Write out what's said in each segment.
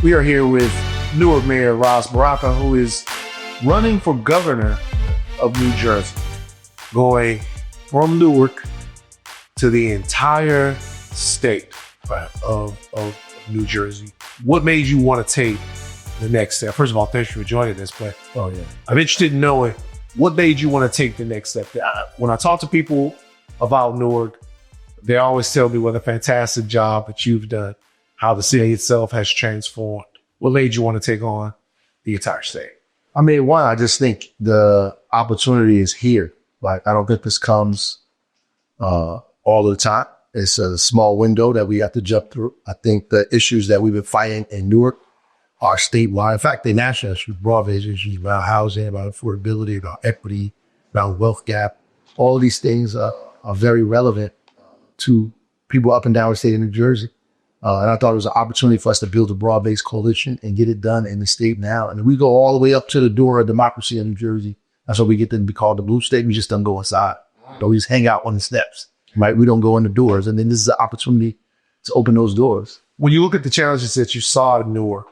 We are here with Newark Mayor Ras Baraka, who is running for governor of New Jersey, going from Newark to the entire state of New Jersey. What made you want to take the next step? First of all, thanks for joining this, but I'm interested in knowing what made you want to take the next step. When I talk to people about Newark, they always tell me what a fantastic job that you've done, how the city itself has transformed. What made you want to take on the entire state? I mean, one, I just think the opportunity is here. Like, I don't think this comes all the time. It's a small window that we have to jump through. I think the issues that we've been fighting in Newark are statewide. In fact, they're national issues, broad-based issues about housing, about affordability, about equity, about wealth gap. All of these things are very relevant to people up and down the state of New Jersey. And I thought it was an opportunity for us to build a broad-based coalition and get it done in the state now. And we go all the way up to the door of democracy in New Jersey. That's why we get to be called the blue state. We just don't go inside. But we just hang out on the steps, right? We don't go in the doors. And then this is an opportunity to open those doors. When you look at the challenges that you saw in Newark,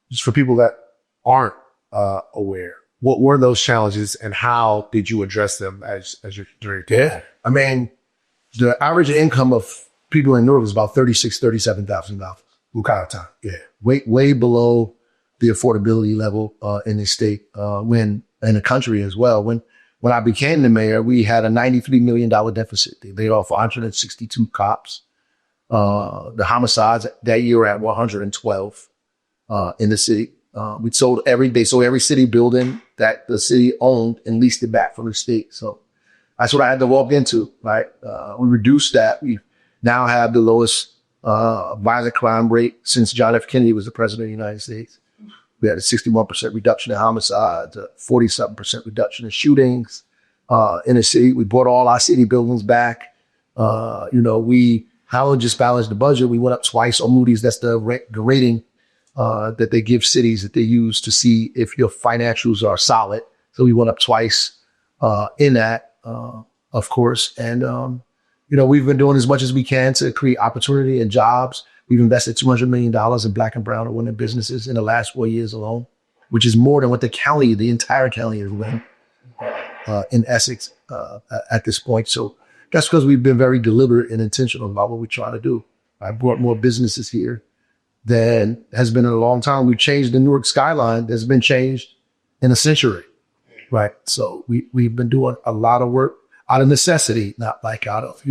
just for people that aren't aware, what were those challenges and how did you address them as you're doing? Yeah. I mean, the average income of people in Newark was about $37,000. What kind of time? Yeah. Way below the affordability level in the state, in the country as well. When I became the mayor, we had a $93 million deficit. They laid off 162 cops. The homicides that year were at 112 in the city. They sold every city building that the city owned and leased it back from the state. So that's what I had to walk into, right? We reduced that. We now have the lowest violent crime rate since John F. Kennedy was the president of the United States. We had a 61% reduction in homicides, a 47% reduction in shootings in the city. We brought all our city buildings back. We just balanced the budget. We went up twice on Moody's. That's the rating that they give cities that they use to see if your financials are solid. So we went up twice in that, of course. And, we've been doing as much as we can to create opportunity and jobs. We've invested $200 million in Black and brown and women businesses in the last 4 years alone, which is more than what the entire county has done in Essex at this point. So that's because we've been very deliberate and intentional about what we're trying to do. I brought more businesses here than has been in a long time. We've changed the Newark skyline that's been changed in a century, right? So we've been doing a lot of work out of necessity, not like out of,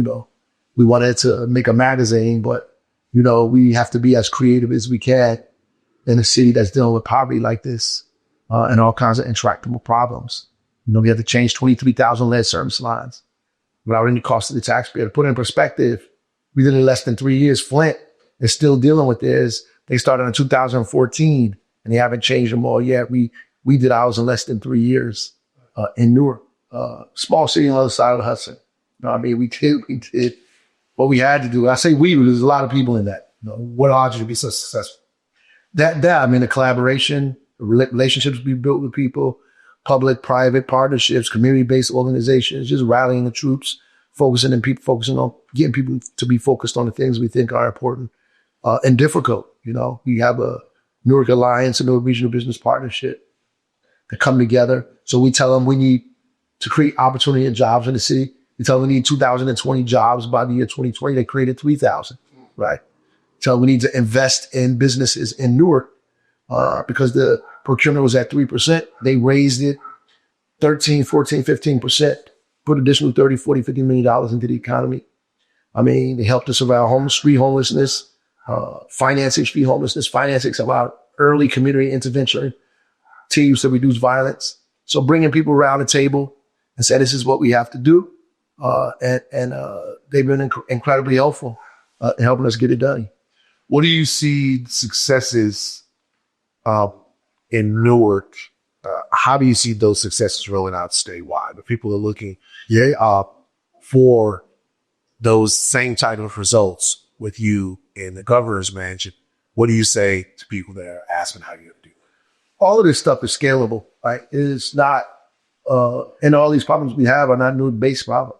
we wanted to make a magazine, but, we have to be as creative as we can in a city that's dealing with poverty like this and all kinds of intractable problems. We have to change 23,000 lead service lines without any cost to the taxpayer. To put it in perspective, we did it in less than 3 years. Flint is still dealing with this. They started in 2014 and they haven't changed them all yet. We did ours in less than 3 years in Newark. Small city on the other side of the Hudson. We did what we had to do. I say we, because there's a lot of people in that. What allowed you to be so successful? The collaboration, relationships we built with people, public-private partnerships, community-based organizations, just rallying the troops, focusing on getting people to be focused on the things we think are important and difficult. We have a Newark Alliance and Newark Regional Business Partnership that come together. So we tell them we need to create opportunity and jobs in the city. We tell them we need 2,020 jobs by the year 2020. They created 3,000, right? So we need to invest in businesses in Newark because the procurement was at 3%. They raised it 13, 14, 15%, put additional 30, 40, $50 million into the economy. They helped us around street homelessness, financing street homelessness, financing about early community intervention teams to reduce violence. So bringing people around the table and say, this is what we have to do. And they've been incredibly helpful in helping us get it done. What do you see successes in Newark? How do you see those successes rolling out statewide? If people are looking for those same type of results with you in the governor's mansion, what do you say to people that are asking how you do it? All of this stuff is scalable, right? It's not, and all these problems we have are not Newark-based problems.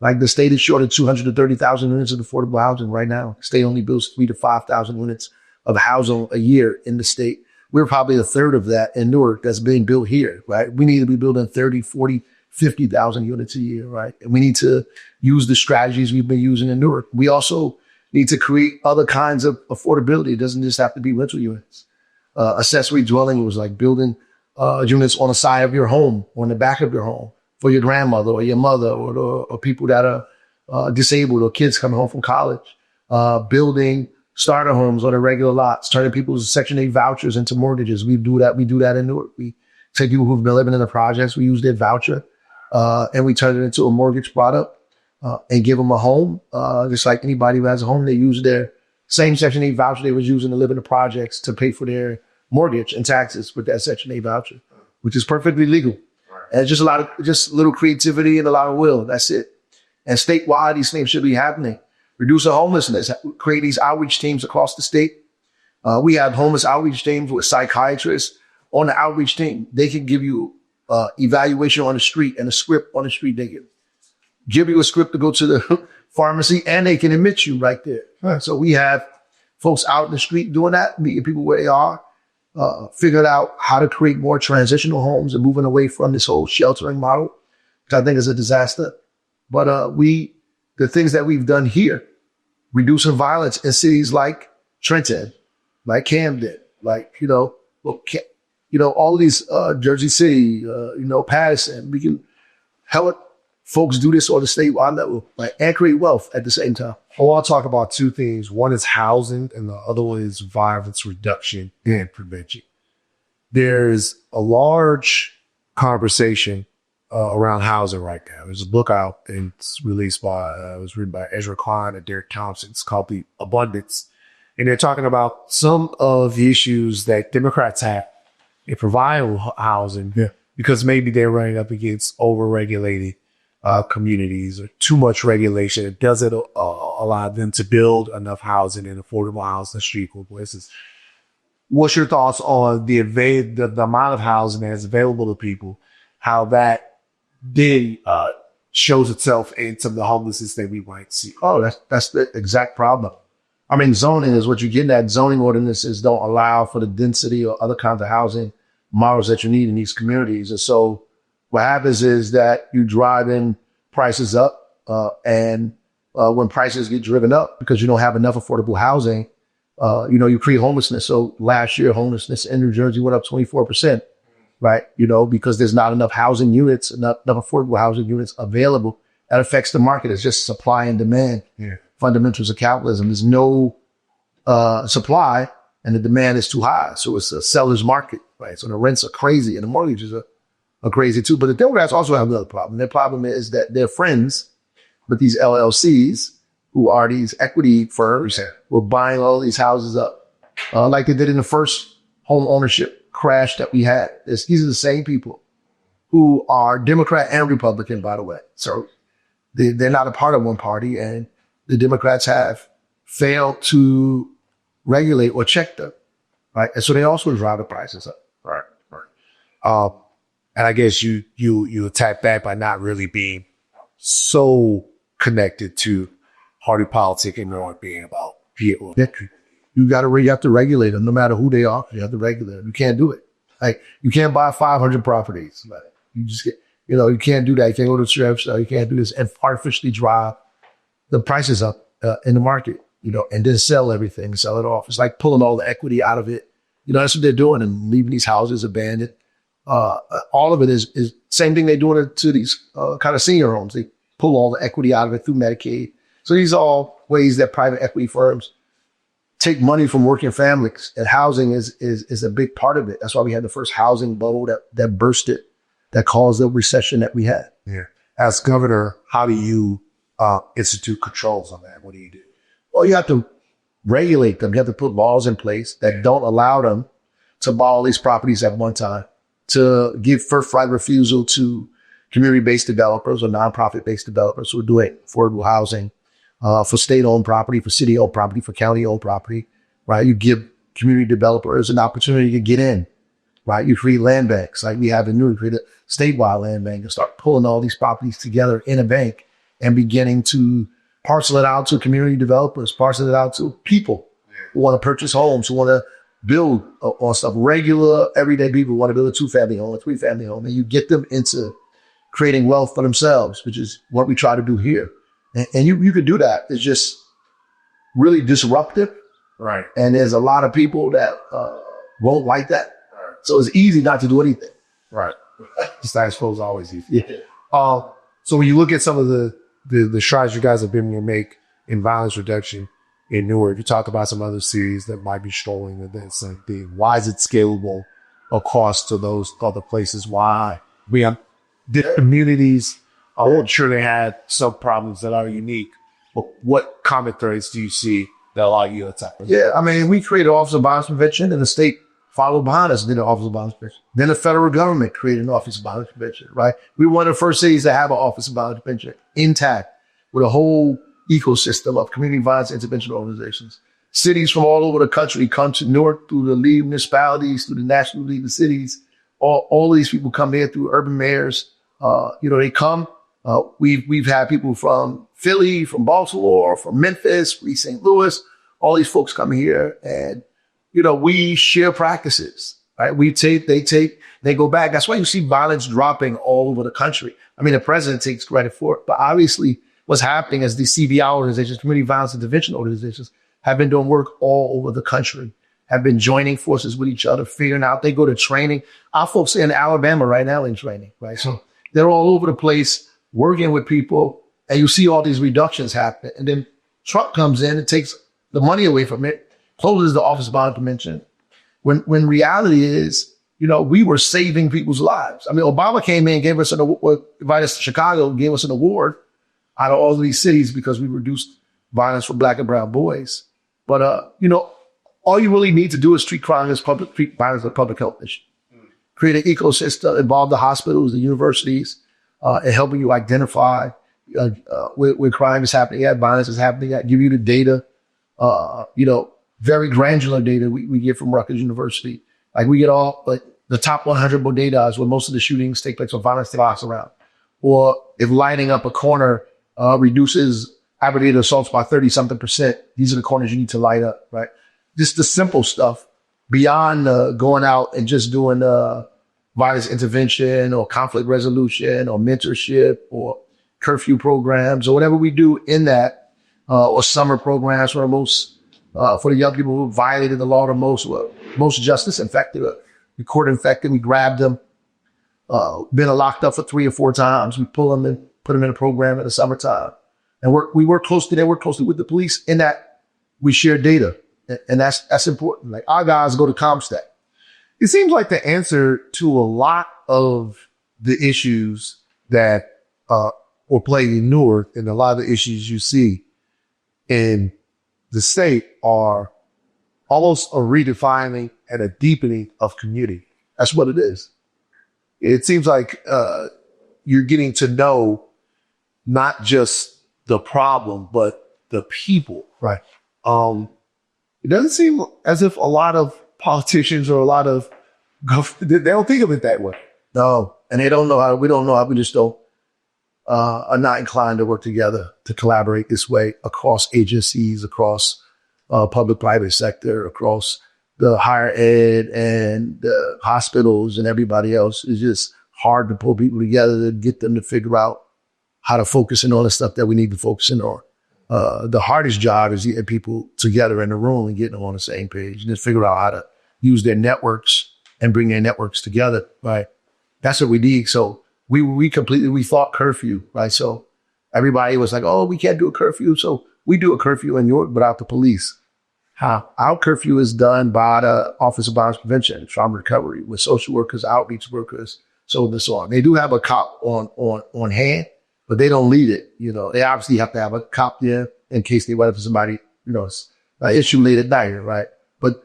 Like the state is short of 230,000 units of affordable housing right now. The state only builds 3,000 to 5,000 units of housing a year in the state. We're probably a third of that in Newark that's being built here, right? We need to be building 30, 40, 50,000 units a year, right? And we need to use the strategies we've been using in Newark. We also need to create other kinds of affordability. It doesn't just have to be rental units. Accessory dwelling was like building units on the side of your home or in the back of your home for your grandmother or your mother or people that are disabled or kids coming home from college. Building starter homes on a regular lots, turning people's Section 8 vouchers into mortgages. We do that in Newark. We take people who've been living in the projects, we use their voucher, and we turn it into a mortgage product and give them a home. Just like anybody who has a home, they use their same Section 8 voucher they was using to live in the projects to pay for their mortgage and taxes with that Section 8 voucher, which is perfectly legal. And it's just just little creativity and a lot of will. That's it. And statewide, these things should be happening. Reduce the homelessness, create these outreach teams across the state. We have homeless outreach teams with psychiatrists on the outreach team. They can give you evaluation on the street and a script on the street. They can give you a script to go to the pharmacy and they can admit you right there. Right. So we have folks out in the street doing that, meeting people where they are, figured out how to create more transitional homes and moving away from this whole sheltering model, which I think is a disaster. But the things that we've done here, reducing violence in cities like Trenton, like Camden, like, all of these, Jersey City, Patterson. We can help folks do this on the statewide level, right, and create wealth at the same time. I want to talk about two things. One is housing and the other one is violence reduction and prevention. There's a large conversation around housing right now. There's a book out and it's released by, it was written by Ezra Klein and Derek Thompson. It's called The Abundance. And they're talking about some of the issues that Democrats have in providing housing because maybe they're running up against overregulated communities or too much regulation. It doesn't allow them to build enough housing and affordable housing in street places. What's your thoughts on the amount of housing that is available to people, how that shows itself in some of the homelessness that we might see? Oh, that's the exact problem. I mean, zoning is what you're getting at. Zoning ordinances don't allow for the density or other kinds of housing models that you need in these communities. And so what happens is that you drive in prices up, and when prices get driven up because you don't have enough affordable housing, you create homelessness. So last year, homelessness in New Jersey went up 24%, right? Because there's not enough housing units, enough affordable housing units available. That affects the market. It's just supply and demand. Yeah. Fundamentals of capitalism. There's no supply and the demand is too high. So it's a seller's market, right? So the rents are crazy and the mortgages are crazy too. But the Democrats also have another problem. Their problem is that they're friends with these LLCs who are these equity firms who are buying all these houses up like they did in the first home ownership crash that we had. These are the same people who are Democrat and Republican, by the way. So they're not a part of one party, and the Democrats have failed to regulate or check them, right? And so they also drive the prices up. Right. And I guess you attack that by not really being so connected to party politics and more being about people. You have to regulate them no matter who they are. You have to regulate them. You can't do it. Like, you can't buy 500 properties. Like, you just get, you can't do that. You can't go to the thrift store. You can't do this and artificially drive the prices up in the market, and then sell everything, sell it off. It's like pulling all the equity out of it. That's what they're doing and leaving these houses abandoned. All of it is same thing they're doing to these kind of senior homes. They pull all the equity out of it through Medicaid. So these are all ways that private equity firms take money from working families, and housing is a big part of it. That's why we had the first housing bubble that bursted, that caused the recession that we had. Yeah. As governor, how do you institute controls on that? What do you do? Well, you have to regulate them. You have to put laws in place that don't allow them to buy all these properties at one time, to give first right refusal to community-based developers or nonprofit-based developers who are doing affordable housing, for state-owned property, for city-owned property, for county-owned property, right? You give community developers an opportunity to get in, right? You create land banks like we have in Newark, create a statewide land bank and start pulling all these properties together in a bank and beginning to parcel it out to community developers, parcel it out to people who want to purchase homes, who want to build on stuff. Regular, everyday people who want to build a 2-family home, a 3-family home, and you get them into creating wealth for themselves, which is what we try to do here. And you could do that. It's just really disruptive. Right. And there's a lot of people that won't like that. Right. So it's easy not to do anything. Right. Status quo is always easy. Yeah. So when you look at some of the strides you guys have been able to make in violence reduction in Newark, you talk about some other cities that might be struggling with that same thing. Why is it scalable across to those other places? Why? We have different communities. I'm sure they had some problems that are unique, but what common threads do you see that allow you to tackle? Yeah, I mean, we created Office of Violence Prevention, and the state followed behind us and did an Office of Violence Prevention. Then the federal government created an Office of Violence Prevention, right? We were one of the first cities to have an Office of Violence Prevention intact with a whole ecosystem of community violence intervention organizations. Cities from all over the country come to Newark through the league municipalities, through the National League of Cities. All of these people come here through urban mayors. They come. We've had people from Philly, from Baltimore, from Memphis, from East St. Louis. All these folks come here, and we share practices. Right? They go back. That's why you see violence dropping all over the country. I mean, the president takes credit for it, but obviously, what's happening is these CVI organizations, community violence intervention organizations, have been doing work all over the country, have been joining forces with each other, figuring out. They go to training. Our folks are in Alabama right now in training, right? So they're all over the place working with people, and you see all these reductions happen. And then Trump comes in and takes the money away from it, closes the Office of Violence Prevention. When reality is, we were saving people's lives. I mean, Obama came in, gave us invited us to Chicago, gave us an award out of all of these cities because we reduced violence for Black and brown boys. But, all you really need to do is treat crime as treat violence as a public health issue. Create an ecosystem, involve the hospitals, the universities, in helping you identify where crime is happening, violence is happening, give you the data, very granular data we get from Rutgers University. Like we get all the top 100 bodegas where most of the shootings take place or violence takes around. Or if lighting up a corner reduces aggravated assaults by 30-something%, these are the corners you need to light up, right? Just the simple stuff beyond going out and just doing violence intervention or conflict resolution or mentorship or curfew programs or whatever we do in that, or summer programs for the young people who violated the law the most justice infected, court infected. We grabbed them, been locked up for 3 or 4 times. We pull them and put them in a program in the summertime. And we work closely with the police in that we share data. And that's important. Like our guys go to CompStat. It seems like the answer to a lot of the issues that were played in Newark and a lot of the issues you see in the state are almost a redefining and a deepening of community. That's what it is. It seems like you're getting to know not just the problem, but the people. Right. It doesn't seem as if a lot of politicians or a lot of they don't think of it that way. No, and they don't know how. We don't know how. We just don't are not inclined to work together to collaborate this way across agencies, across public-private sector, across the higher ed and the hospitals and everybody else. It's just hard to pull people together to get them to figure out how to focus in on the stuff that we need to focus in on. The hardest job is getting people together in a room and getting them on the same page and just figure out how to use their networks and bring their networks together, right? That's what we need. So we thought curfew, right? So everybody was like, oh, we can't do a curfew. So we do a curfew in York without the police. How? Our curfew is done by the Office of Violence Prevention, Trauma Recovery, with social workers, outreach workers, so on and so on. They do have a cop on hand, but they don't lead it. They obviously have to have a cop there in case they wait for somebody, issue late at night, right? But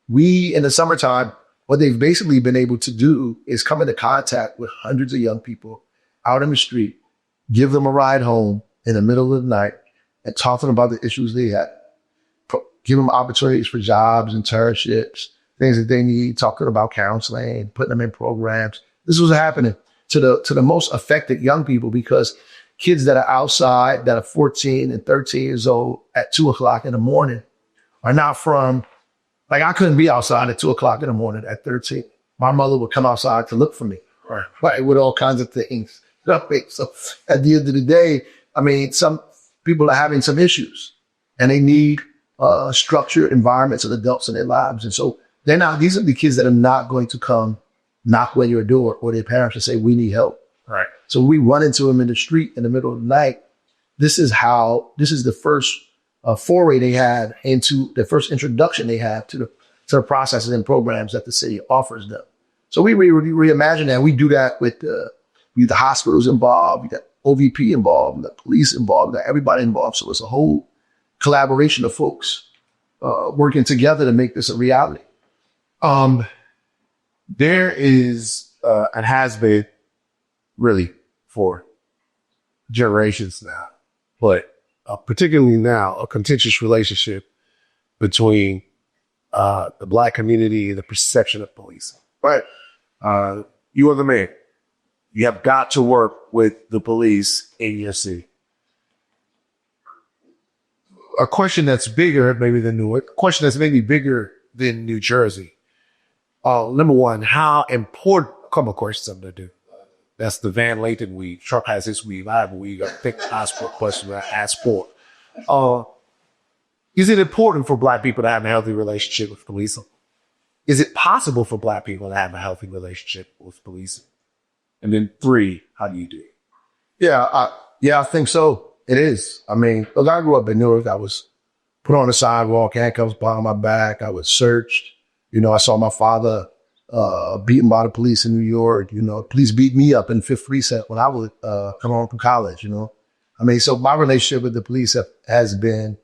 we, in the summertime, what they've basically been able to do is come into contact with hundreds of young people out in the street, give them a ride home in the middle of the night, and talk to them about the issues they had. Give them opportunities for jobs, internships, things that they need, talking about counseling, putting them in programs. This was happening to the most affected young people because kids that are outside that are 14 and 13 years old at 2:00 in the morning are not from, like I couldn't be outside at 2:00 in the morning at 13. My mother would come outside to look for me, right, with all kinds of things. So at the end of the day, I mean, some people are having some issues and they need structured environments and adults in their lives. And so these are the kids that are not going to come knock on your door or their parents and say, we need help. Right. So we run into them in the street in the middle of the night. This is the first foray they had into the first introduction they have to the processes and programs that the city offers them. So we reimagine that. We do that with the hospitals involved, we got OVP involved, the police involved, got everybody involved. So it's a whole collaboration of folks working together to make this a reality. There is and has been really for generations now, but particularly now, a contentious relationship between the Black community and the perception of policing. Right. You are the mayor. You have got to work with the police in your city. A question that's bigger maybe than Newark, a question that's maybe bigger than New Jersey. Number one, how important, a couple of questions I'm going to do. That's the Van Lathan weed. Trump has his weed. I have a weed. I think I sport question. I ask sport. Is it important for Black people to have a healthy relationship with police? Is it possible for Black people to have a healthy relationship with police? And then 3, how do you do it? Yeah, I think so. It is. I mean, look, I grew up in Newark. I was put on the sidewalk, handcuffs behind my back. I was searched. You know, I saw my father beaten by the police in New York. You know, police beat me up in 5th Precinct when I would come home from college, you know. I mean, so my relationship with the police has been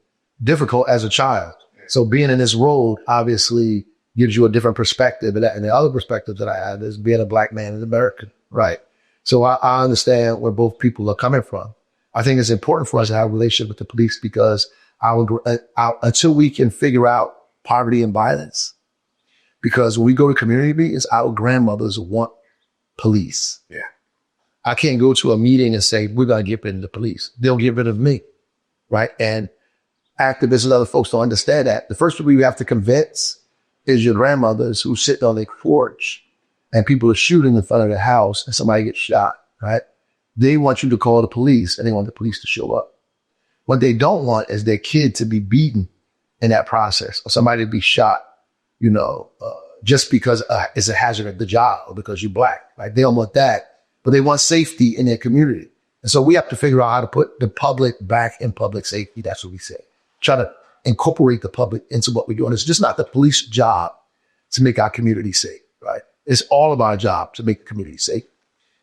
difficult as a child. So being in this role obviously gives you a different perspective. And the other perspective that I had is being a Black man and American. Right. So I understand where both people are coming from. I think it's important for us to have a relationship with the police because until we can figure out poverty and violence, because when we go to community meetings, our grandmothers want police. Yeah. I can't go to a meeting and say, we're going to get rid of the police. They'll get rid of me. Right. And activists and other folks don't understand that. The first people you have to convince is your grandmothers who sit on their porch and people are shooting in front of their house and somebody gets shot. Right. They want you to call the police and they want the police to show up. What they don't want is their kid to be beaten in that process or somebody to be shot, you know, just because it's a hazard of the job or because you're Black. Right? They don't want that, but they want safety in their community. And so we have to figure out how to put the public back in public safety. That's what we say. Try to incorporate the public into what we're doing. It's just not the police job to make our community safe, right? It's all of our job to make the community safe.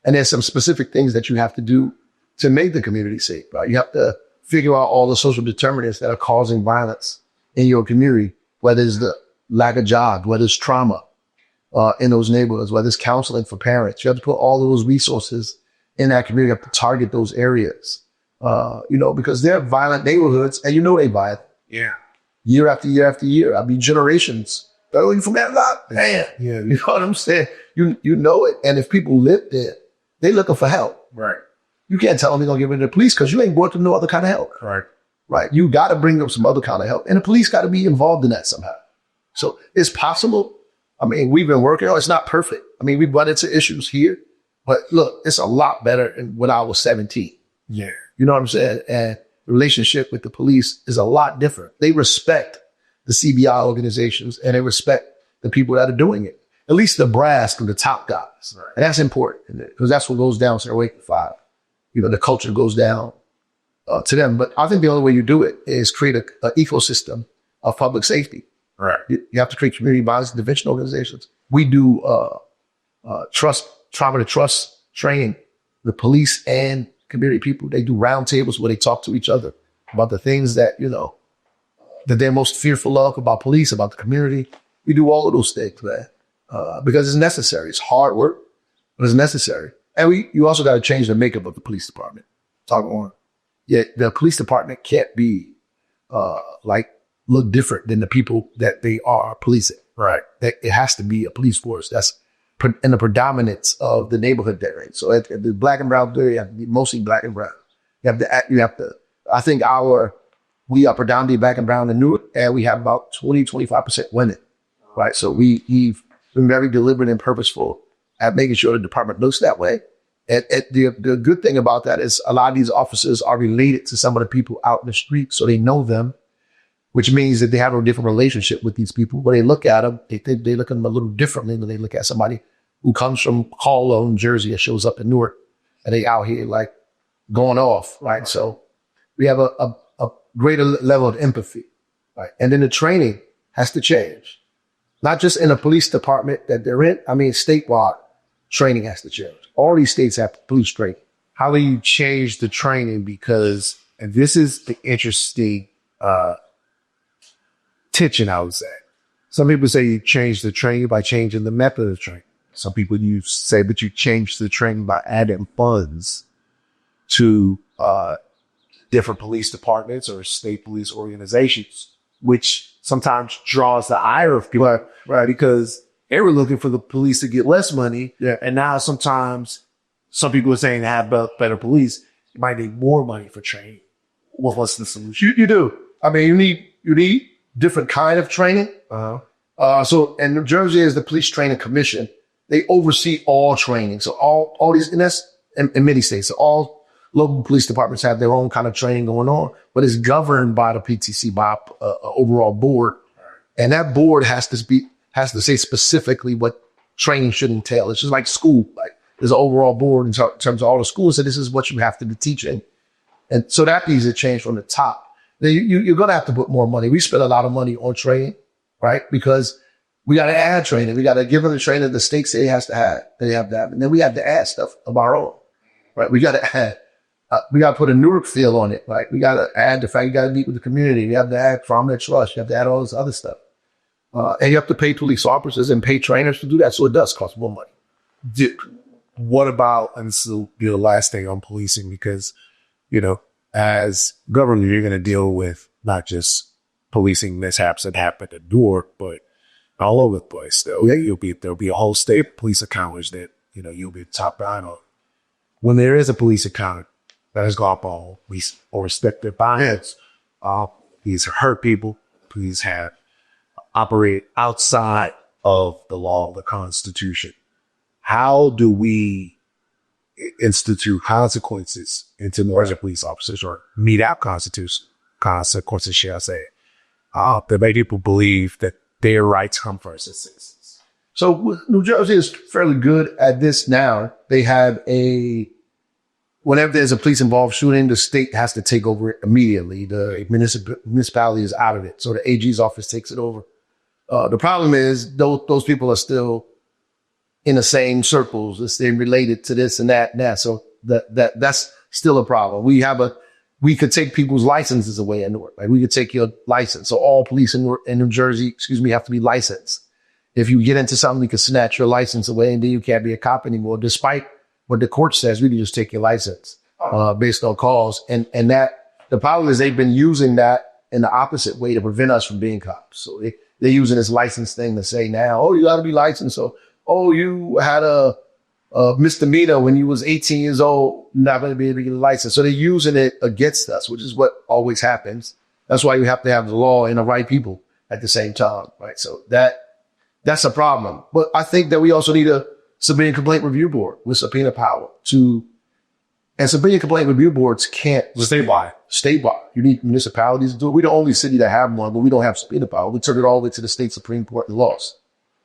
And there's some specific things that you have to do to make the community safe, right? You have to figure out all the social determinants that are causing violence in your community, whether it's the lack of jobs, whether it's trauma in those neighborhoods, whether it's counseling for parents. You have to put all of those resources in that community. You have to target those areas, you know, because they're violent neighborhoods and you know they violent. Yeah. Year after year after year. I mean, generations. Oh, you from that lot? Man. Yeah. You know what I'm saying? You know it. And if people live there, they looking for help. Right. You can't tell them they're going to get rid of the police because you ain't brought them no other kind of help. Right. Right. You got to bring them some other kind of help. And the police got to be involved in that somehow. So it's possible. I mean, we've been working on it. It's not perfect. I mean, we've run into issues here. But look, it's a lot better than when I was 17. Yeah. You know what I'm saying? And the relationship with the police is a lot different. They respect the CBI organizations and they respect the people that are doing it. At least the brass from the top guys. Right. And that's important because that's what goes down to their wake at 5. You know, the culture goes down to them. But I think the only way you do it is create an ecosystem of public safety. Right. You have to create community violence intervention organizations. We do trauma to trust training, the police and community people. They do roundtables where they talk to each other about the things that, you know, that they're most fearful of about police, about the community. We do all of those things, man, because it's necessary. It's hard work, but it's necessary. And you also got to change the makeup of the police department. Talk more. Yeah, the police department can't be look different than the people that they are policing. Right. It has to be a police force that's in the predominance of the neighborhood they're in. So at the Black and brown area, mostly Black and brown. I think we are predominantly black and brown in Newark, and we have about 25% women, right? So we've been very deliberate and purposeful at making sure the department looks that way. And the good thing about that is a lot of these officers are related to some of the people out in the street, so they know them, which means that they have a different relationship with these people. When they look at them, they look at them a little differently than they look at somebody who comes from Harlow, New Jersey, and shows up in Newark, and they out here like going off, right? So we have a greater level of empathy, right? And then the training has to change, not just in the police department that they're in. I mean, statewide training has to change. All these states have police training. How do you change the training? Because, and this is the interesting tension, I would say. Some people say you change the training by changing the method of training. Some people say, but you change the training by adding funds to different police departments or state police organizations, which sometimes draws the ire of people, right? Because they were looking for the police to get less money. Yeah. And now sometimes some people are saying to have better police, you might need more money for training. What's the solution? You do. I mean, you need different kind of training. So, and New Jersey is the Police Training Commission. They oversee all training. So all these, and that's in many states. So all local police departments have their own kind of training going on, but it's governed by the PTC, by an overall board. And that board has to say specifically what training should entail. It's just like school. Like there's an overall board in terms of all the schools. So this is what you have to be teaching. And so that needs to change from the top. Then you're going to have to put more money. We spend a lot of money on training, right? Because we got to add training. We got to give them the training the state say has to have. They have to have. And then we have to add stuff of our own, right? We got to add. We got to put a Newark feel on it, right? We got to add the fact you got to meet with the community. You have to add farm their trust. You have to add all this other stuff. And you have to pay police officers and pay trainers to do that. So it does cost more money. What about, and this will be the last thing on policing, because, as governor, you're going to deal with not just policing mishaps that happen at Newark, but all over the place. There'll be a whole state of police encounters that, you'll be top down on. When there is a police encounter that has gone wrong, police or respect their bias, police hurt people, police have operate outside of the law, the Constitution. How do we institute consequences into Northern police officers, or mete out consequences, shall I say, that make people believe that their rights come first as citizens? So New Jersey is fairly good at this now. They have whenever there's a police involved shooting, the state has to take over it immediately. The municipality is out of it. So the AG's office takes it over. The problem is those people are still in the same circles. They're related to this and that and that. So that's still a problem. We could take people's licenses away in Newark. Like we could take your license. So all police in New Jersey, have to be licensed. If you get into something, we can snatch your license away and then you can't be a cop anymore. Despite what the court says, we can just take your license, based on calls. And that the problem is they've been using that in the opposite way to prevent us from being cops. So they're using this license thing to say now, oh, you got to be licensed. So, oh, you had a misdemeanor when you was 18 years old, not going to be able to get a license. So they're using it against us, which is what always happens. That's why you have to have the law and the right people at the same time, right? So that's a problem. But I think that we also need a civilian complaint review board with subpoena power and civilian complaint review boards can't Statewide. You need municipalities to do it. We're the only city that have one, but we don't have subpoena power. We took it all the way to the state Supreme Court and lost.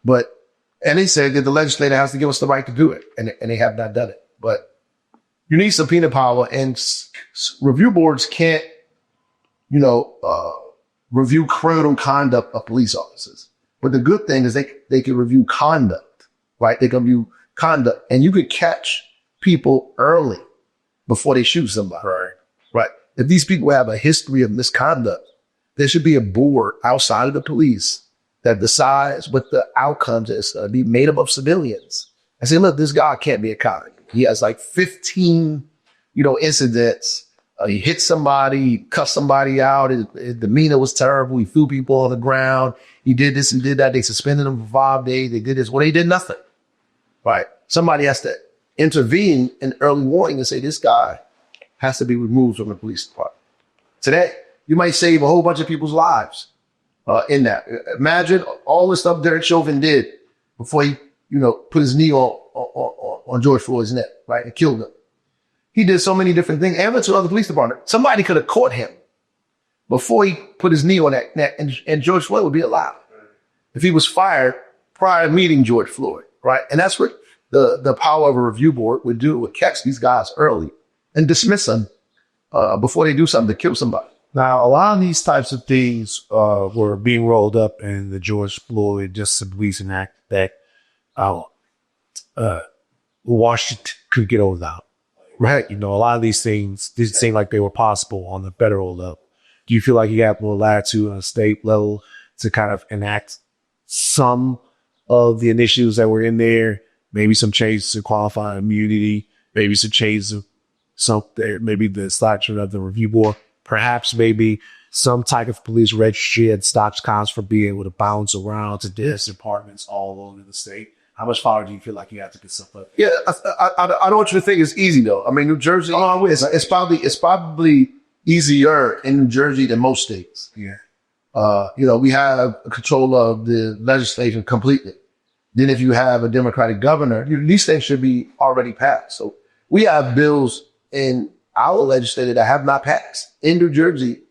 And they said that the legislator has to give us the right to do it. And they have not done it. But you need subpoena power, and review boards can't, review criminal conduct of police officers. But the good thing is they can review conduct, right? They can review conduct, and you could catch people early before they shoot somebody. Right. If these people have a history of misconduct, there should be a board outside of the police that decides what the outcomes is. Be made up of civilians. I say, look, this guy can't be a cop. He has like 15, incidents. He hit somebody, he cussed somebody out. His demeanor was terrible. He threw people on the ground. He did this and did that. They suspended him for 5 days. They did this. Well, they did nothing. Right. Somebody has to intervene in early warning and say, this guy has to be removed from the police department. Today, you might save a whole bunch of people's lives in that. Imagine all the stuff Derek Chauvin did before he, put his knee on George Floyd's neck, right, and killed him. He did so many different things, and to other police department. Somebody could have caught him before he put his knee on that neck, and George Floyd would be alive if he was fired prior to meeting George Floyd, right? And that's what the power of a review board would do. It would catch these guys early and dismiss them before they do something to kill somebody. Now, a lot of these types of things were being rolled up in the George Floyd Justice and Policing Act that Washington could get over without. Right. A lot of these things didn't seem like they were possible on the federal level. Do you feel like you have more latitude on a state level to kind of enact some of the initiatives that were in there? Maybe some changes to qualifying immunity, maybe some changes to maybe the selection of the review board, perhaps maybe some type of police registry and stops cops for being able to bounce around to different departments all over the state. How much power do you feel like you have to get stuff up? Yeah, I don't want you to think it's easy though. I mean, New Jersey, it's probably easier in New Jersey than most states. Yeah. We have control of the legislation completely. Then if you have a Democratic governor, these things should be already passed. So we have bills in our legislature that have not passed. In New Jersey,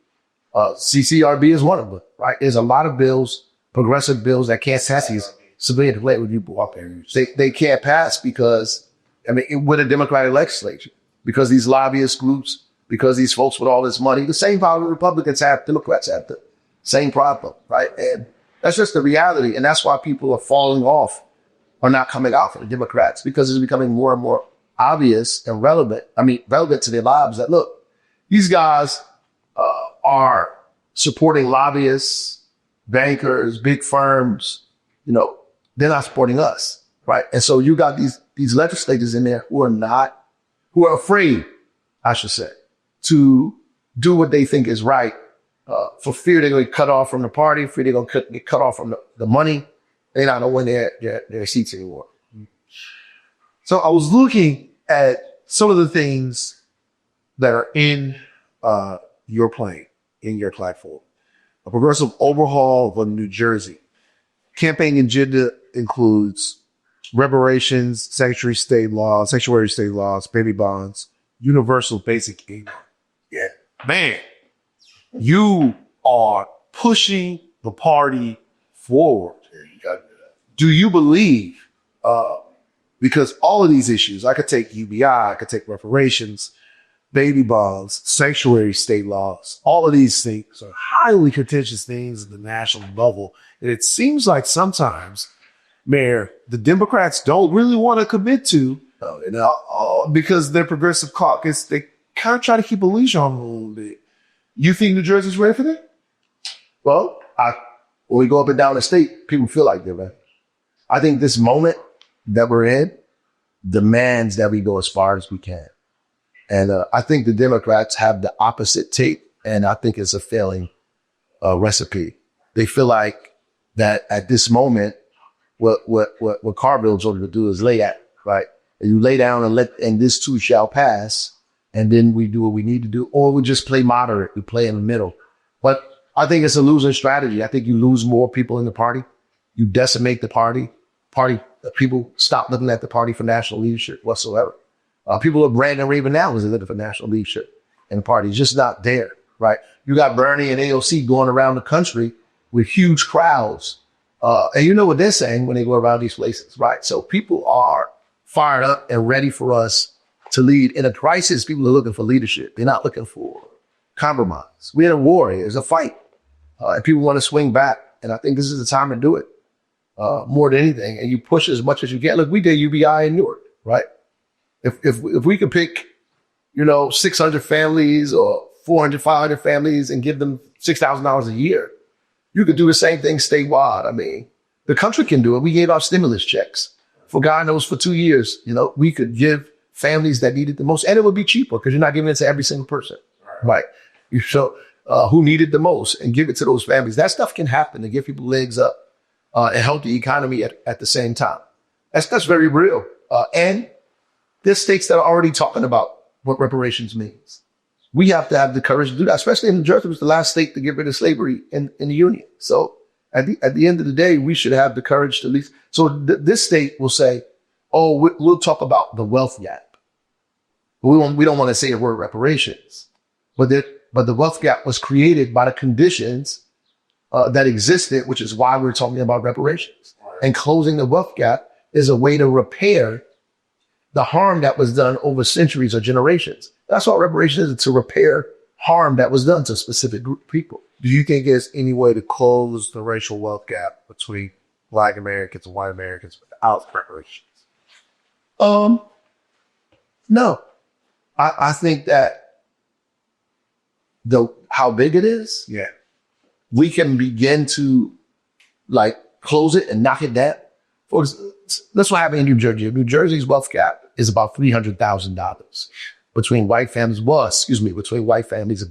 CCRB is one of them, right? There's a lot of bills, progressive bills that can't pass these civilian complaint review board. They can't pass because, with a Democratic legislature, because these lobbyist groups, because these folks with all this money, the same problem Republicans have, Democrats have, the same problem, right? And that's just the reality. And that's why people are falling off or not coming out for the Democrats, because it's becoming more and more obvious and relevant to their lives that, look, these guys are supporting lobbyists, bankers, big firms, they're not supporting us, right? And so you got these legislators in there who are afraid, I should say, to do what they think is right, for fear they're going to get cut off from the party, fear they're going to get cut off from the money. They're not going to win their seats anymore. So I was looking at some of the things that are in your plan, in your platform. A progressive overhaul of New Jersey. Campaign agenda includes reparations, sanctuary state laws, baby bonds, universal basic income. Yeah, man, you are pushing the party forward. Do you believe, because all of these issues, I could take UBI, I could take reparations, baby bonds, sanctuary state laws, all of these things are highly contentious things at the national level. And it seems like sometimes, Mayor, the Democrats don't really want to commit to, because their progressive caucus, they kind of try to keep a leash on them a little bit. You think New Jersey's ready for that? Well, when we go up and down the state, people feel like they're ready. I think this moment that we're in demands that we go as far as we can. And I think the Democrats have the opposite take, and I think it's a failing recipe. They feel like that at this moment, what Carville told you to do is lay at, right? And you lay down and this too shall pass, and then we do what we need to do, or we just play moderate, we play in the middle. But I think it's a losing strategy. I think you lose more people in the party. You decimate the party. People stop looking at the party for national leadership whatsoever. People are branding Raven now as looking for national leadership in the party. It's just not there, right? You got Bernie and AOC going around the country with huge crowds. And you know what they're saying when they go around these places, right? So people are fired up and ready for us to lead. In a crisis, people are looking for leadership. They're not looking for compromise. We're in a war. There's a fight. And people want to swing back. And I think this is the time to do it more than anything. And you push as much as you can. Look, we did UBI in Newark, right? If we could pick, 600 families or 400, 500 families and give them $6,000 a year, you could do the same thing statewide. I mean, the country can do it. We gave out stimulus checks for God knows for 2 years. We could give families that needed the most, and it would be cheaper because you're not giving it to every single person, right? So who needed the most and give it to those families. That stuff can happen to give people legs up and help the economy at the same time. That's very real. And there's states that are already talking about what reparations means. We have to have the courage to do that, especially in New Jersey. It was the last state to get rid of slavery in the Union. So at the end of the day, we should have the courage to at least. So this state will say, "Oh, we'll talk about the wealth gap. We don't want to say the word reparations, but the wealth gap was created by the conditions that existed, which is why we're talking about reparations. And closing the wealth gap is a way to repair the harm that was done over centuries or generations. That's what reparations is, to repair harm that was done to a specific group of people." Do you think there's any way to close the racial wealth gap between Black Americans and white Americans without reparations? No. I think that how big it is, Yeah. we can begin to like close it and knock it down. That's what happened in New Jersey. New Jersey's wealth gap is about $300,000 between white families and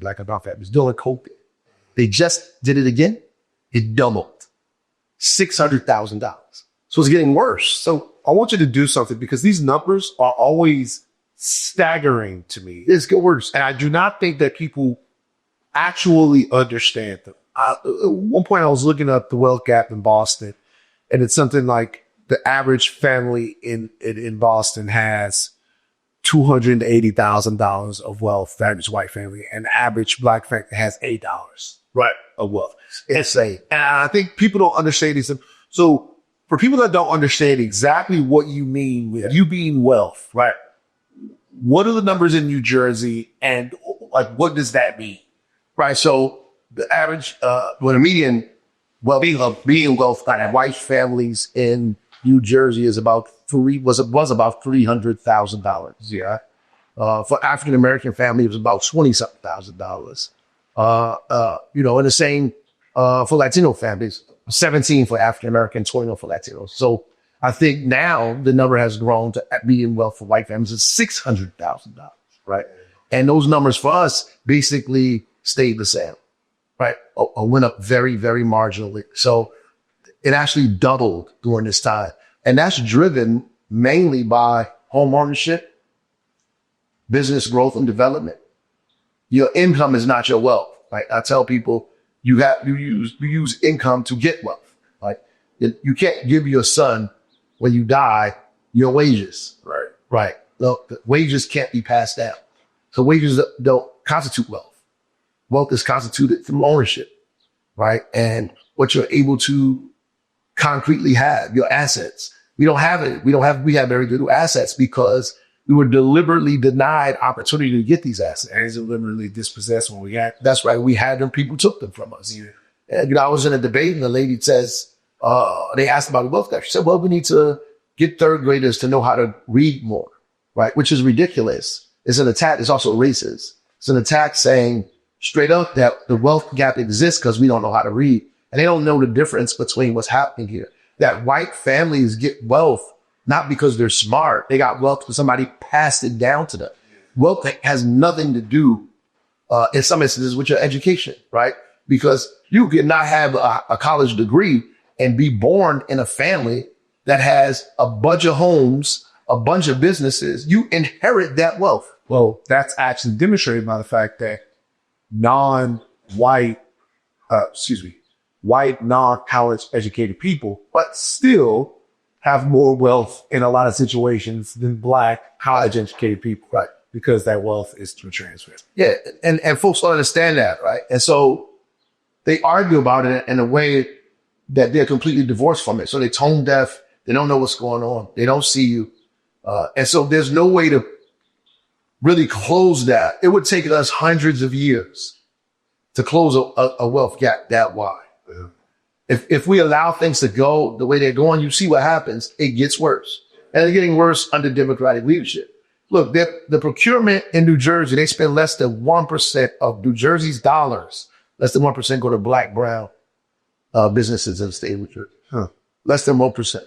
Black and brown families during COVID. They just did it again. It doubled. $600,000. So it's getting worse. So I want you to do something, because these numbers are always staggering to me. It's getting worse. And I do not think that people actually understand them. At one point, I was looking up the wealth gap in Boston, and it's something like the average family in Boston has $280,000 of wealth, the average white family, and the average Black family has $8 of wealth. It's insane. And I think people don't understand these. So for people that don't understand exactly what you mean with you being wealth, right? What are the numbers in New Jersey, and like, what does that mean? Right. So the average, the median wealth by white families in New Jersey is about was about $300,000. Yeah. For African American family, it was about $20-something thousand. And the same for Latino families, 17 for African American, 21 for Latinos. So I think now the number has grown to median wealth for white families is $600,000. Right. And those numbers for us basically stayed the same. Right. Or went up very, very marginally. So it actually doubled during this time. And that's driven mainly by home ownership, business growth and development. Your income is not your wealth. Right. I tell people you use income to get wealth. Like, you can't give your son, when you die, your wages. Right. Right. Look, the wages can't be passed down. So wages don't constitute wealth. Wealth is constituted from ownership, right? And what you're able to concretely have, your assets. We don't have it. We have very little assets because we were deliberately denied opportunity to get these assets. And it's deliberately dispossessed when we got. That's right. We had them. People took them from us. Yeah. And, I was in a debate and the lady says, they asked about the wealth gap. She said, well, we need to get third graders to know how to read more, right? Which is ridiculous. It's an attack. It's also racist. It's an attack saying straight up that the wealth gap exists because we don't know how to read. And they don't know the difference between what's happening here. That white families get wealth not because they're smart. They got wealth because somebody passed it down to them. Wealth has nothing to do, in some instances, with your education, right? Because you cannot have a college degree and be born in a family that has a bunch of homes, a bunch of businesses. You inherit that wealth. Well, that's actually demonstrated by the fact that white, non-college educated people, but still have more wealth in a lot of situations than Black college educated people, right? Because that wealth is transferred. Yeah. And folks don't understand that, right? And so they argue about it in a way that they're completely divorced from it. So they're tone deaf. They don't know what's going on. They don't see you. And so there's no way to really close that. It would take us hundreds of years to close a wealth gap that wide. Yeah. If we allow things to go the way they're going, you see what happens. It gets worse. And it's getting worse under Democratic leadership. Look, the procurement in New Jersey, they spend less than 1% of New Jersey's dollars. Less than 1% go to Black, brown businesses in the state of New Jersey. Huh. Less than 1%.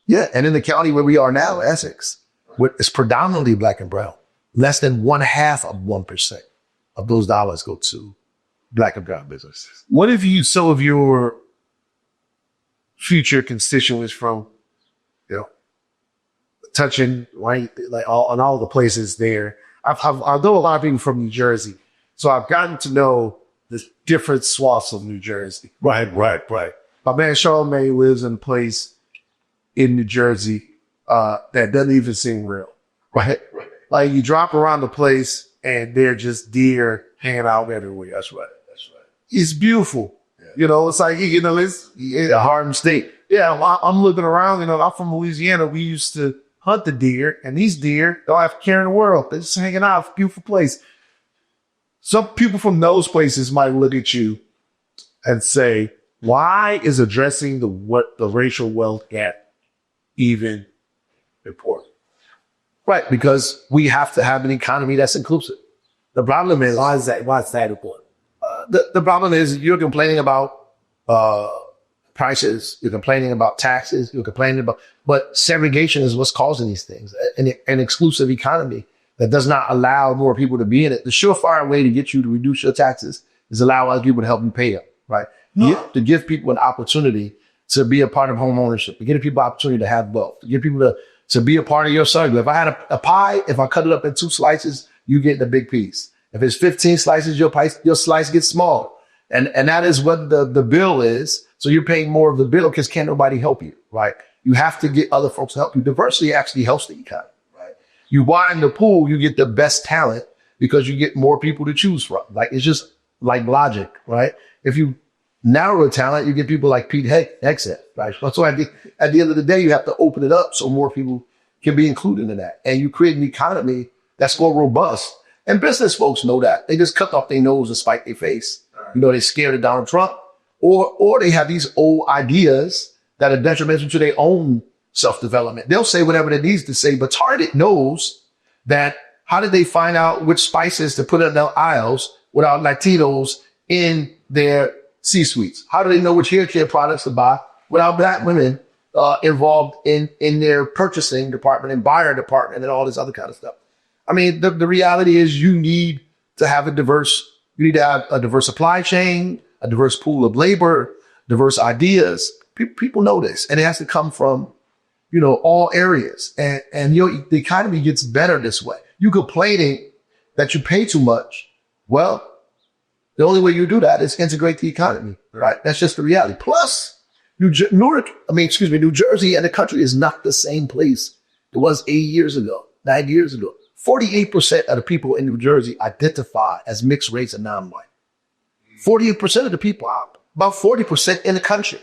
Yeah. And in the county where we are now, Essex, it's predominantly Black and brown. Less than 1/2% of those dollars go to Black and brown businesses. What if some of your future constituents from, touching, right, like all the places there, I know a lot of people from New Jersey, so I've gotten to know the different swaths of New Jersey. Right. My man Charlamagne lives in a place in New Jersey that doesn't even seem real. Right. Like you drop around the place and they're just deer hanging out everywhere. That's right. It's beautiful. Yeah. You know, it's like, you know, it's The Harlem State. yeah, I'm looking around, you know, I'm from Louisiana. We used to hunt the deer, and these deer don't have care in the world. They're just hanging out. It's a beautiful place. Some people from those places might look at you and say, why is addressing the racial wealth gap even important? Right, because we have to have an economy that's inclusive. The problem is, Why is that important? the problem is you're complaining about prices, you're complaining about taxes, you're complaining about, but segregation is what's causing these things. An exclusive economy that does not allow more people to be in it. The surefire way to get you to reduce your taxes is allow other people to help you pay them, right? To give people an opportunity to be a part of home ownership, to give people an opportunity to have wealth, to give people to be a part of your circle. If I had a pie, if I cut it up in 2 slices, you get the big piece. If it's 15 slices, your slice gets small. And that is what the bill is. So you're paying more of the bill because can't nobody help you, right? You have to get other folks to help you. Diversity actually helps the economy, right? You widen the pool, you get the best talent because you get more people to choose from. Like, it's just like logic, right? If you narrow the talent, you get people like Pete Hegseth, right? So at the end of the day, you have to open it up so more people can be included in that. And you create an economy that's more robust. And business folks know that. They just cut off their nose and spite their face. You know, they're scared of Donald Trump. Or they have these old ideas that are detrimental to their own self-development. They'll say whatever they need to say, but Target knows that. How did they find out which spices to put in their aisles without Latinos in their C-suites? How do they know which hair care products to buy without Black women involved in their purchasing department and buyer department and all this other kind of stuff? I mean, the reality is you need to have a diverse supply chain, a diverse pool of labor, diverse ideas. People know this, and it has to come from, you know, all areas. And you know, the economy gets better this way. You complaining that you pay too much. Well, the only way you do that is integrate the economy, right? That's just the reality. Plus, New Jersey and the country is not the same place it was 8 years ago, 9 years ago. 48% of the people in New Jersey identify as mixed race and non-white. 48% of the people, about 40% in the country.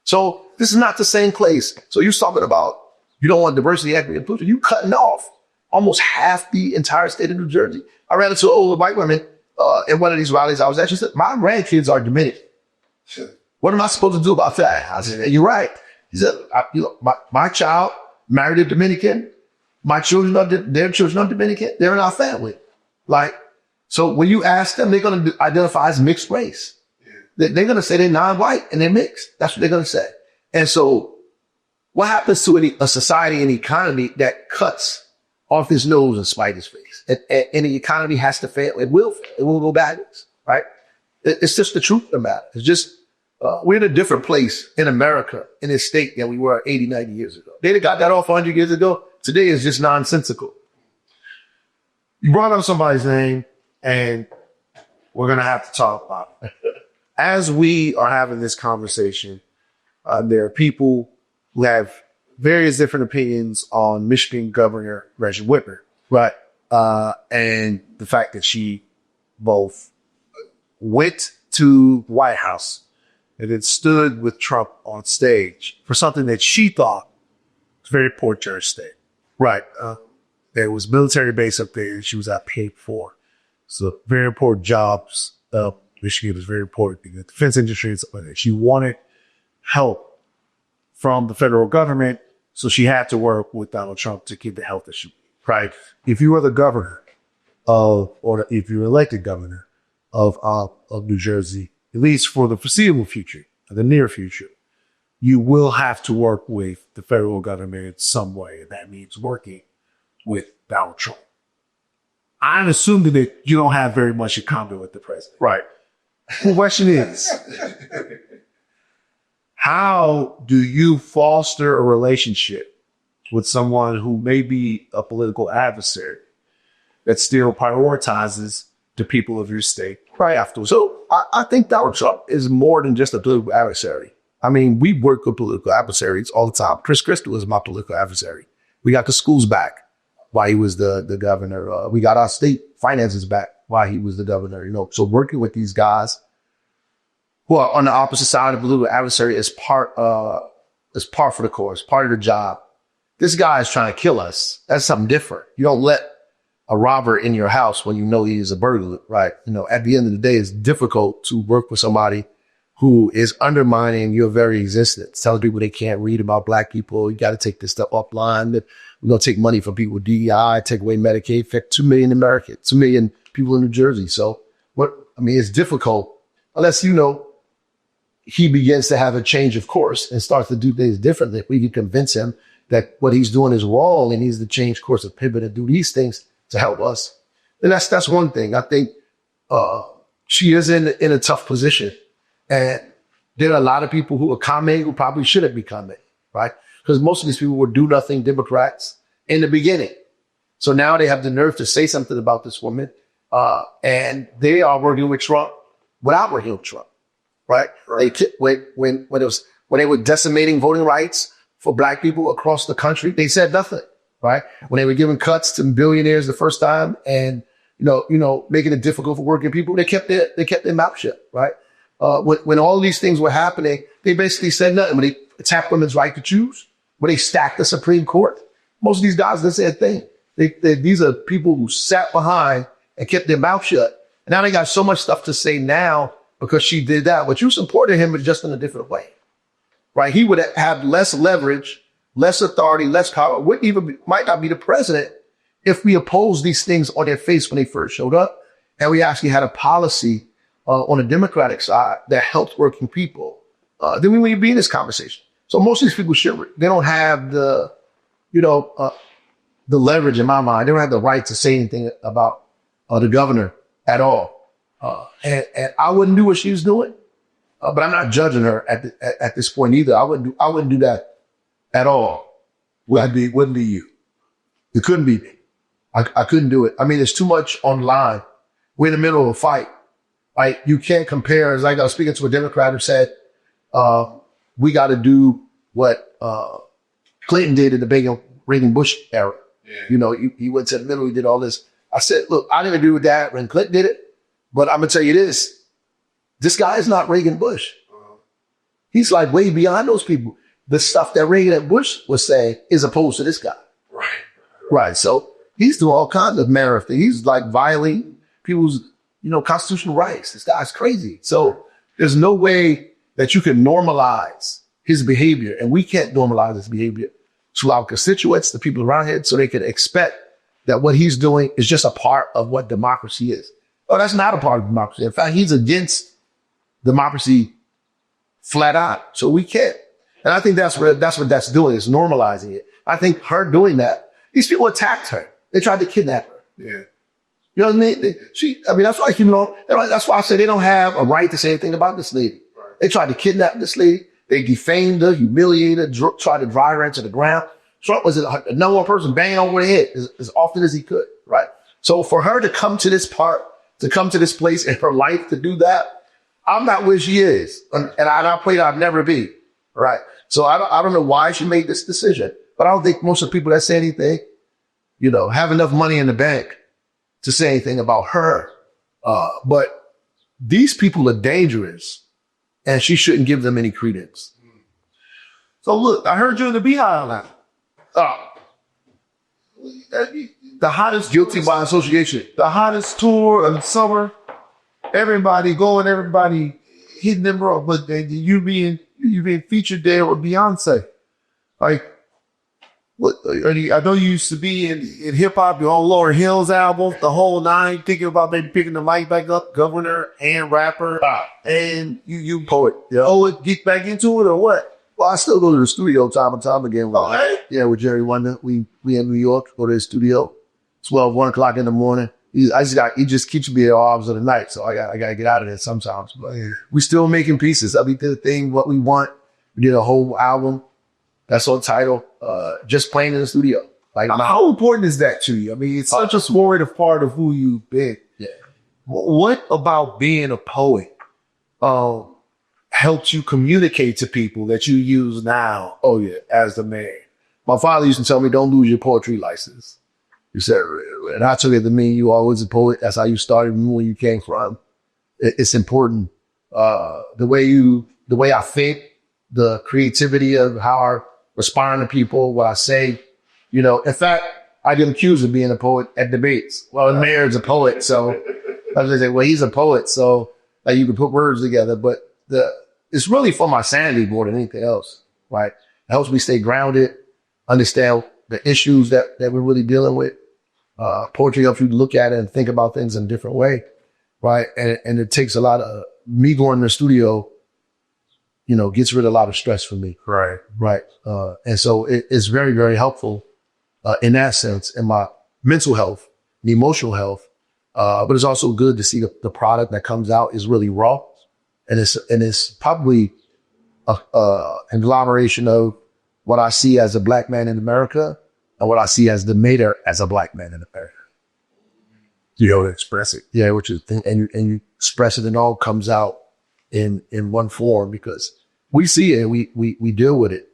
So this is not the same place. So you're talking about you don't want diversity, equity, and inclusion. You cutting off almost half the entire state of New Jersey. I ran into an older white woman in one of these rallies I was at. She said, my grandkids are Dominican. What am I supposed to do about that? I said, you're right. He said, my child married a Dominican. My children their children are Dominican. They're in our family. Like, so when you ask them, they're going to identify as mixed race. They're going to say they're non-white and they're mixed. That's what they're going to say. And so what happens to a society and economy that cuts off his nose and spite his face? And the economy has to fail. It will fail. It will go backwards, right? It's just the truth of the matter. It's just, we're in a different place in America, in this state, than we were 80, 90 years ago. They'd have got that off 100 years ago. Today is just nonsensical. You brought up somebody's name, and we're going to have to talk about it. As we are having this conversation, there are people who have various different opinions on Michigan Governor Gretchen Whitmer. Right. And the fact that she both went to the White House and then stood with Trump on stage for something that she thought was very poor church state. Right. There was military base up there and she was out paid for. So very important jobs. Michigan was very important. The defense industry and stuff like that. She wanted help from the federal government, so she had to work with Donald Trump to get the help that she needed. Right. If you were the governor if you're elected governor of New Jersey, at least for the foreseeable future, the near future, you will have to work with the federal government in some way. And that means working with Donald Trump. I'm assuming that you don't have very much in common with the president. Right. The question is, how do you foster a relationship with someone who may be a political adversary that still prioritizes the people of your state. Right. Afterwards. So I think Donald Trump is more than just a political adversary. I mean, we work with political adversaries all the time. Chris Christie is my political adversary. We got the schools back while he was the governor. We got our state finances back while he was the governor. So working with these guys who are on the opposite side of the political adversary is par for the course, part of the job. This guy is trying to kill us. That's something different. You don't let a robber in your house when you know he is a burglar, right? At the end of the day, it's difficult to work with somebody who is undermining your very existence, telling people they can't read about Black people. You got to take this stuff offline. That we're going to take money from people with DEI, take away Medicaid, affect 2 million Americans, 2 million people in New Jersey. So it's difficult unless, he begins to have a change of course and starts to do things differently. If we can convince him that what he's doing is wrong and he's to change course of pivot and do these things to help us, then that's one thing. I think she is in a tough position. And there are a lot of people who are commenting who probably shouldn't be commenting, right? Because most of these people were do-nothing Democrats in the beginning. So now they have the nerve to say something about this woman. And they are working with Trump without working with Trump, right? When they were decimating voting rights for Black people across the country, they said nothing, right? When they were giving cuts to billionaires the first time and, making it difficult for working people, they kept their mouth shut, right? When all these things were happening, they basically said nothing. When they attacked women's right to choose, when they stacked the Supreme Court, most of these guys didn't say a thing. These are people who sat behind and kept their mouth shut. And now they got so much stuff to say now because she did that. But you supported him, but just in a different way, right? He would have less leverage, less authority, less power. Might not be the president if we opposed these things on their face when they first showed up. And we actually had a policy on the Democratic side that helped working people, then we wouldn't be in this conversation. So most of these people they don't have the leverage in my mind. They don't have the right to say anything about the governor at all. And I wouldn't do what she was doing, but I'm not judging her at this point either. I wouldn't do that at all. Wouldn't be you. It couldn't be me. I couldn't do it. I mean, there's too much online. We're in the middle of a fight. Like, you can't compare. It's like I was speaking to a Democrat who said, we got to do what Clinton did in the Reagan-Bush era. Yeah. He went to the middle, he did all this. I said, look, I didn't agree with that when Clinton did it, but I'm going to tell you this guy is not Reagan-Bush. He's like way beyond those people. The stuff that Reagan and Bush was saying is opposed to this guy. Right. So he's doing all kinds of marathon. He's like violating people's constitutional rights. This guy's crazy. So there's no way that you can normalize his behavior. And we can't normalize his behavior to our constituents, the people around here, so they can expect that what he's doing is just a part of what democracy is. Oh, that's not a part of democracy. In fact, he's against democracy flat out. So we can't. And I think that's what that's doing, is normalizing it. I think her doing that, these people attacked her. They tried to kidnap her. Yeah. You know what I mean? That's why that's why I say they don't have a right to say anything about this lady. Right. They tried to kidnap this lady. They defamed her, humiliated her, tried to drive her into the ground. Trump was the number one person banging over the head as often as he could, right? So for her to come to this place in her life to do that, I'm not where she is. And I pray that I'll never be, right? So I don't know why she made this decision, but I don't think most of the people that say anything, have enough money in the bank to say anything about her. But these people are dangerous and she shouldn't give them any credence. So look, I heard you in the Beehive now. The hottest guilty by association. The hottest tour of the summer. Everybody going, everybody hitting them up. But you being featured there with Beyonce. Like, what? I know you used to be in hip hop, your own Lauryn Hill's album, the whole nine, thinking about maybe picking the mic back up, governor and rapper, and you poet. Yeah. Oh, get back into it or what? Well, I still go to the studio time and time again. Hey? Yeah, with Jerry Wonder. We in New York, go to his studio, 1 o'clock in the morning. He just keeps me at all hours of the night, so I got to get out of there sometimes. But we still making pieces. We did a thing, What We Want. We did a whole album that's on title, just playing in the studio. Like, how important is that to you? I mean, it's such a formative part of who you've been. Yeah. What about being a poet helped you communicate to people that you use now? Oh yeah. As the mayor. My father used to tell me, don't lose your poetry license. He said, and I took it to mean you always a poet. That's how you started, where you came from. It's important. The way I think, the creativity of how I respond to people, what I say, in fact, I get accused of being a poet at debates. Well, the mayor's a poet, so I was say, well, he's a poet, so like you can put words together. But it's really for my sanity more than anything else, right? It helps me stay grounded, understand the issues that we're really dealing with. Poetry helps you look at it and think about things in a different way, right? And it takes a lot of me going to the studio, gets rid of a lot of stress for me. Right. Right. And so it's very, very helpful in that sense, in my mental health and emotional health. But it's also good to see the product that comes out is really raw. And it's probably a conglomeration of what I see as a black man in America and what I see as the mayor as a black man in America. You know, to express it. Yeah, which is, and you express it and all comes out in one form because we see it and we deal with it,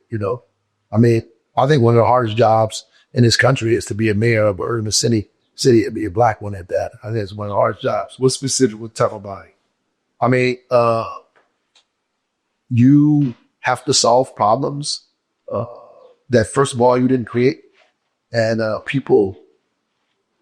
I mean, I think one of the hardest jobs in this country is to be a mayor of an urban city and be a black one at that. I think it's one of the hardest jobs. What specific would talk about it? I mean, you have to solve problems that first of all you didn't create, and people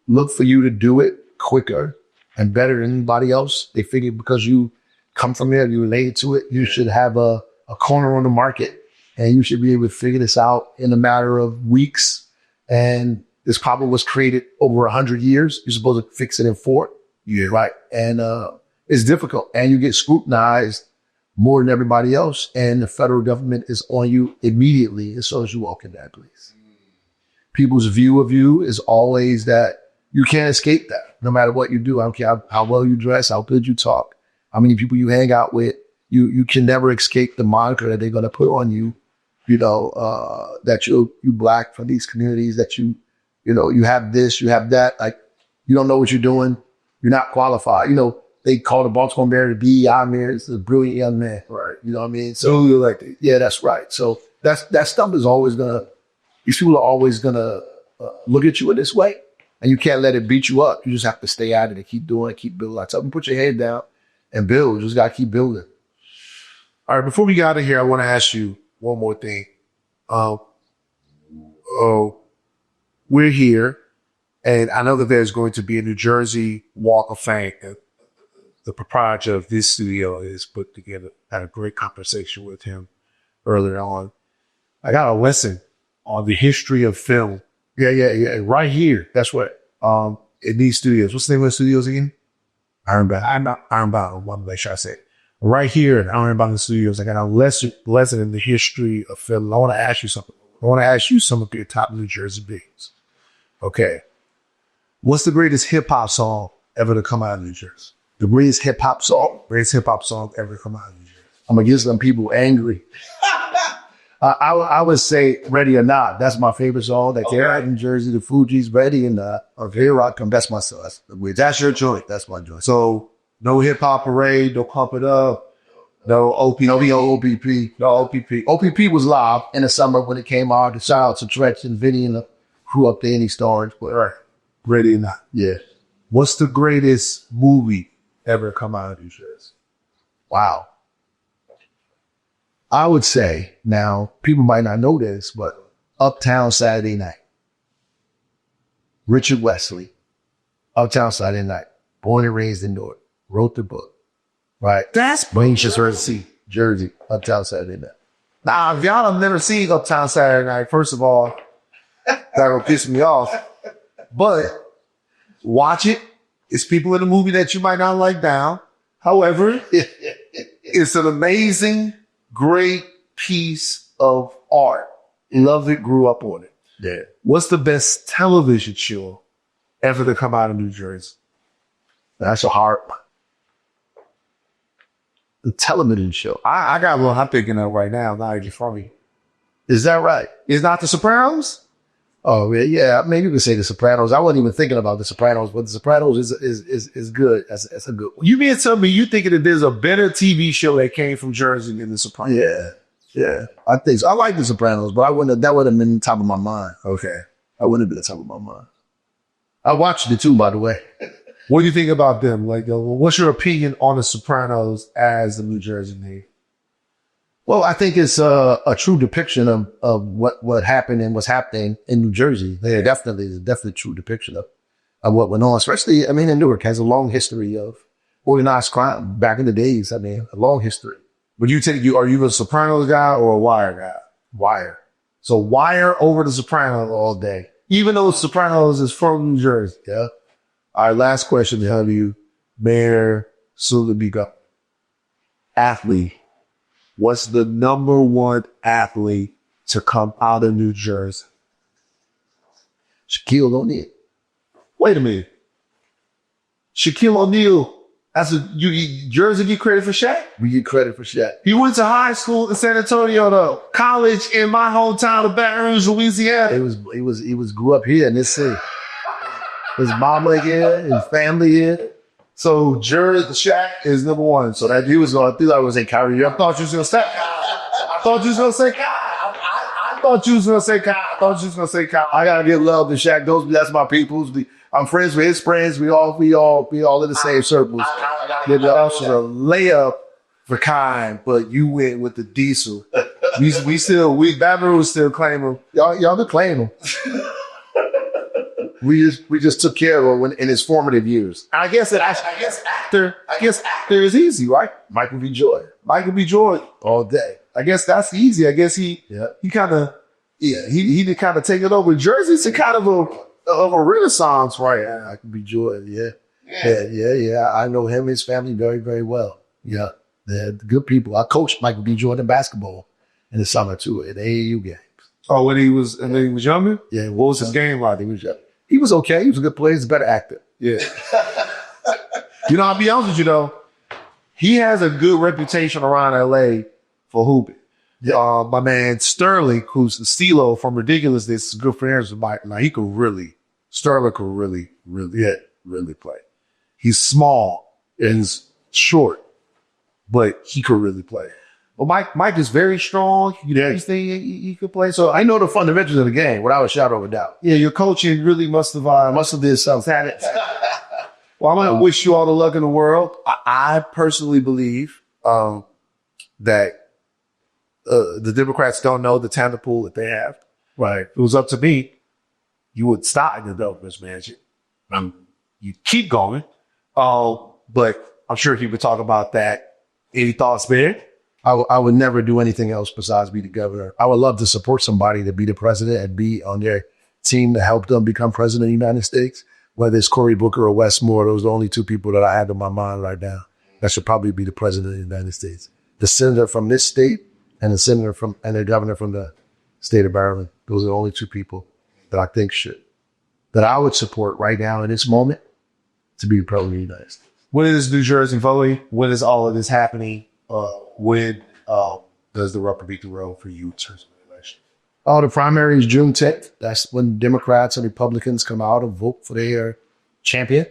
look for you to do it quicker and better than anybody else. They figure because you come from there, you relate to it, you should have a corner on the market, and you should be able to figure this out in a matter of weeks. And this problem was created over 100 years. You're supposed to fix it in 4. Yeah. Right. And it's difficult, and you get scrutinized more than everybody else. And the federal government is on you immediately as soon as you walk in that place. People's view of you is always that you can't escape that no matter what you do. I don't care how well you dress, how good you talk, how many people you hang out with. You can never escape the moniker that they're going to put on you, that you black from these communities, that you have this, you have that. Like, you don't know what you're doing. You're not qualified. They call the Baltimore mayor the BEI mayor. It's a brilliant young man. Right. You know what I mean? So you elected. Yeah, that's right. So that stuff is always these people are always going to look at you in this way, and you can't let it beat you up. You just have to stay at it and keep doing it, keep building. I tell them, put your head down and build. You just got to keep building. All right. Before we get out of here, I want to ask you one more thing. We're here, and I know that there's going to be a New Jersey Walk of Fame. The proprietor of this studio is put together. Had a great conversation with him earlier on. I got a lesson on the history of film. Yeah. Right here. That's what, in these studios. What's the name of the studios again? Ironbound. I want to make sure I say it. Right here in Ironbound Studios, I got a lesson in the history of film. I want to ask you something. I want to ask you some of your top New Jersey beats. Okay. What's the greatest hip hop song ever to come out of New Jersey? The greatest hip hop song. Greatest hip hop song ever to come out of New Jersey. I'm going to get some people angry. I would say Ready or Not. That's my favorite song. That they're out in Jersey, the Fugees, Ready and Here I Come. That's my song. That's your joint. That's my joint. So no Hip Hop Parade, no Pump It Up, no OPP. No OPP. No OPP. OPP was live in the summer when it came out. The shout out to Gretchen and Vinny and the crew up there in East Orange. But, Right. Ready or Not. Yeah. What's the greatest movie ever come out of New Jersey? Wow. I would say, now, people might not know this, but Uptown Saturday Night. Richard Wesley, Uptown Saturday Night, born and raised in Newark, wrote the book, right? That's Jersey, Uptown Saturday Night. Now, if y'all have never seen Uptown Saturday Night, first of all, that will piss me off. But watch it. It's people in the movie that you might not like now. However, it's an amazing, great piece of art. Love it, grew up on it. Yeah. What's the best television show ever to come out of New Jersey? That's a hard one. The television show. I got one I'm picking up right now. Now you're from me. Is that right? It's not The Sopranos? Oh yeah. Maybe you could say The Sopranos. I wasn't even thinking about The Sopranos, but The Sopranos is good. That's a good one. You mean to tell me you thinking that there's a better TV show that came from Jersey than The Sopranos? Yeah. I think so. I like The Sopranos, but that would have been the top of my mind. Okay. I wouldn't have been the top of my mind. I watched it too, by the way. What do you think about them? Like, what's your opinion on The Sopranos as the New Jersey name? Well, I think it's a true depiction of what happened and what's happening in New Jersey. Yeah, definitely a true depiction of what went on. Especially, I mean, in Newark has a long history of organized crime back in the days. I mean, a long history. Would you are you a Sopranos guy or a Wire guy? Wire. So Wire over the Sopranos all day, even though Sopranos is from New Jersey. Yeah. All right, last question to have you, Mayor soon to be governor. Athlete. What's the number one athlete to come out of New Jersey? Shaquille O'Neal. Wait a minute. Shaquille O'Neal. Jersey get credit for Shaq? We get credit for Shaq. He went to high school in San Antonio, though. College in my hometown of Baton Rouge, Louisiana. He was grew up here in this city. His mama here, his family here. So Jersey, Shaq is number one. So that he was going to, I was saying Kyrie. I thought you was going to say Kyle. I thought you was going to say Kyle. I gotta give love to Shaq. That's my peoples. I'm friends with his friends. We all in the same circles. That was a layup for Kai, but you went with the diesel. Baton Rouge still claim him. Y'all can claim him. We just took care of him in his formative years. I guess actor is easy, right? Michael B. Jordan all day. I guess that's easy. I guess he kind of did kind of take it over. Jersey's a kind of a renaissance, right? Michael B. Jordan, yeah. I know him and his family very, very well. Yeah, they're good people. I coached Michael B. Jordan basketball in the summer too at AAU games. Oh, when he was younger? Yeah. What was his game like? He was okay. He was a good player. He's a better actor. Yeah. I'll be honest with you though. He has a good reputation around LA for hooping. Yeah. My man Sterling, who's the CeeLo from Ridiculousness, is good friends with Mike. Now Sterling could really play. He's small and he's short, but he could really play. Well, Mike is very strong. He could play. So I know the fundamentals of the game without a shadow of a doubt. Yeah, your coaching really must have did something. Well, I'm going to wish you all the luck in the world. I personally believe that the Democrats don't know the talent pool that they have. Right. If it was up to me, you would start in the government's management. You keep going. But I'm sure he would talk about that. Any thoughts, man? I would never do anything else besides be the governor. I would love to support somebody to be the president and be on their team to help them become president of the United States. Whether it's Cory Booker or Wes Moore, those are the only two people that I have in my mind right now that should probably be the president of the United States. The senator from this state and the governor from the state of Maryland. Those are the only two people that I think that I would support right now in this moment to be the president of the United States. When is New Jersey voting? When is all of this happening? When does the rubber meet the road for you in terms of the election? The primary is June 10th. That's when Democrats and Republicans come out and vote for their champion.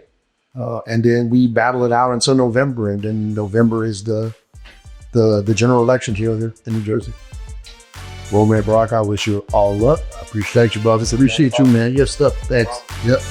And then we battle it out until November. And then November is the general election here in New Jersey. Well, Mayor Baraka, I wish you all luck. I appreciate you, brothers. Appreciate you, man. Your stuff. Thanks. Yep.